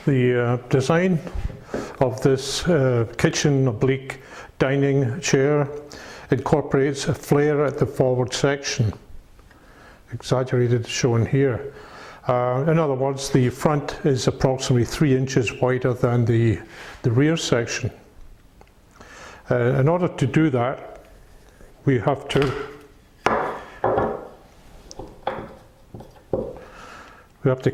The design of this kitchen oblique dining chair incorporates a flare at the forward section, exaggerated shown here. In other words, the front is approximately 3 inches wider than the rear section. In order to do that, we have to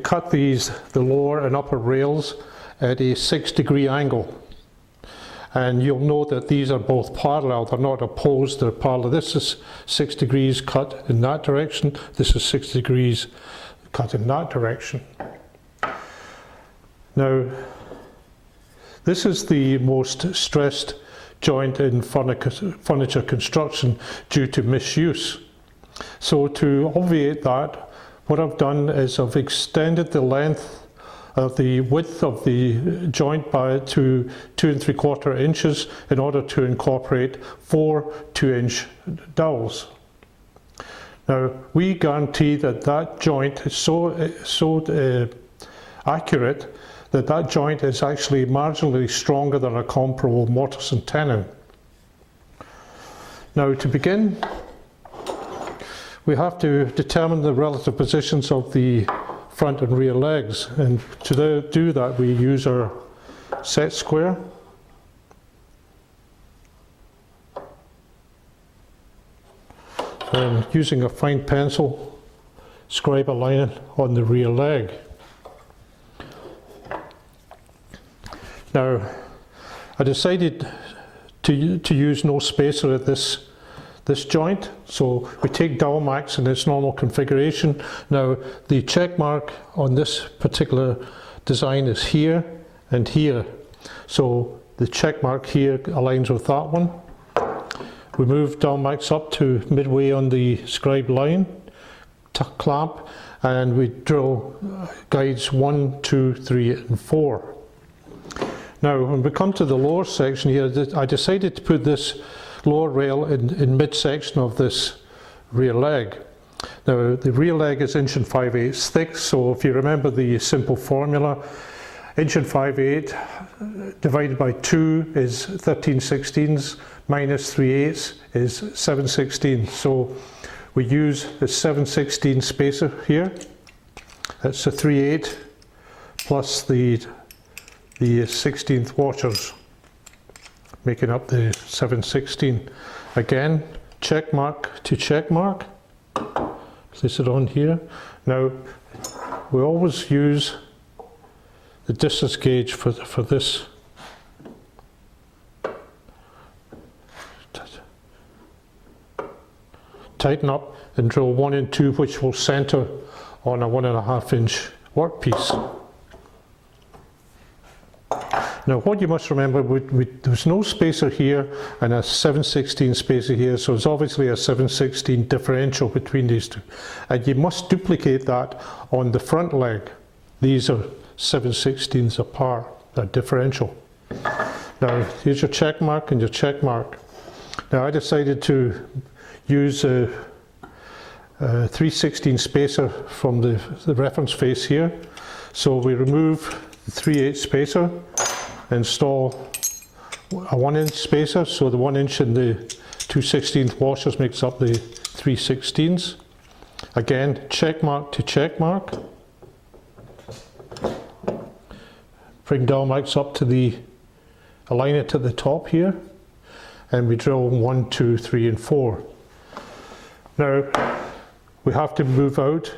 cut the lower and upper rails at a 6-degree angle. And you'll note that these are both parallel, they're not opposed, they're parallel. This is 6 degrees cut in that direction, this is 6 degrees cut in that direction. Now, this is the most stressed joint in furniture construction due to misuse. So to obviate that, what I've done is I've extended the length of the width of the joint to 2 3/4 inches in order to incorporate 4 2-inch dowels. Now, we guarantee that that joint is so accurate that that joint is actually marginally stronger than a comparable mortise and tenon. Now, to begin, we have to determine the relative positions of the front and rear legs, and to do that we use our set square. And using a fine pencil, scribe a line on the rear leg. Now, I decided to use no spacer at this joint, so we take Dowelmax in its normal configuration. Now, the check mark on this particular design is here and here, so the check mark here aligns with that one. We move Dowelmax up to midway on the scribed line, clamp, and we drill guides 1, 2, 3 and 4. Now, when we come to the lower section here, I decided to put this lower rail in midsection of this rear leg. Now, the rear leg is 1 5/8 thick, so if you remember the simple formula, 1 5/8 divided by 2 is 13/16 minus 3/8 is 7/16. So we use the 7/16 spacer here. That's a 3/8 plus the 16th washers, making up the 7/16. Again, check mark to check mark. Place it on here. Now, we always use the distance gauge for this. Tighten up and drill 1 and 2, which will center on a 1.5 inch workpiece. Now, what you must remember, there's no spacer here and a 7/16 spacer here, so it's obviously a 7/16 differential between these two. And you must duplicate that on the front leg. These are 7/16 apart, that differential. Now, here's your check mark and your check mark. Now, I decided to use a 3/16 spacer from the reference face here. So we remove the 3/8 spacer, install a 1 inch spacer, so the 1 inch in the 2/16 washers makes up the 3/16. Again, check mark to check mark. Bring Dowelmax up to align it to the top here, and we drill 1, 2, 3 and 4. Now, we have to move out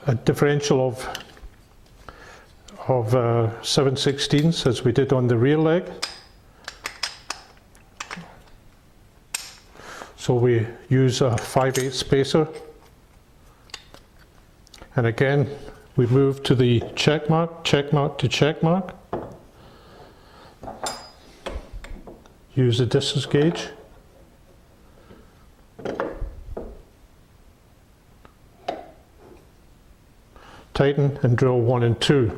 a differential of 7/16 as we did on the rear leg. So we use a 5/8 spacer, and again we move to the check mark to check mark. Use the distance gauge. Tighten and drill 1 and 2.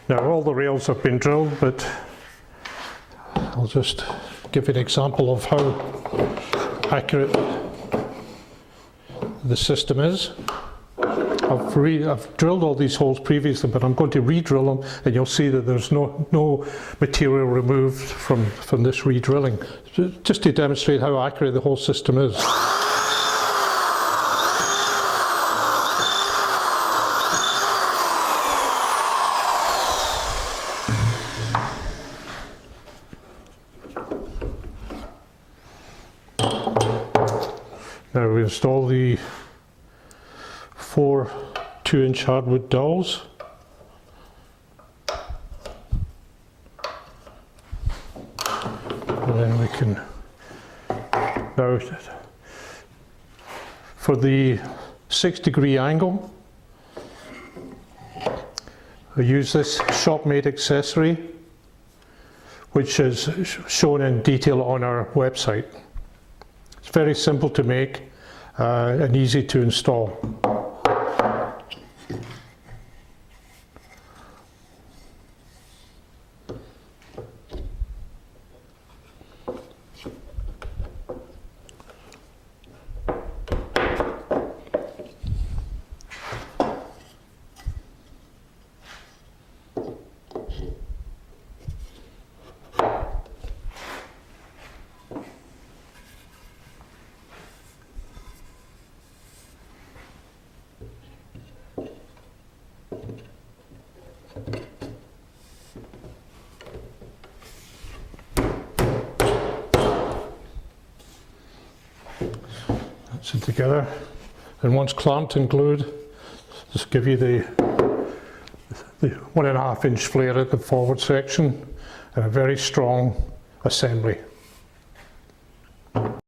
Now, all the rails have been drilled, but I'll just give you an example of how accurate the system is. I've drilled all these holes previously, but I'm going to re-drill them, and you'll see that there's no material removed from this re-drilling, just to demonstrate how accurate the whole system is. Now we install the 4 2-inch hardwood dowels. And then we can, now for the 6-degree angle, I use this shop-made accessory, which is shown in detail on our website. It's very simple to make and easy to install. That's it together, and once clamped and glued, just give you the 1.5-inch flare at the forward section and a very strong assembly.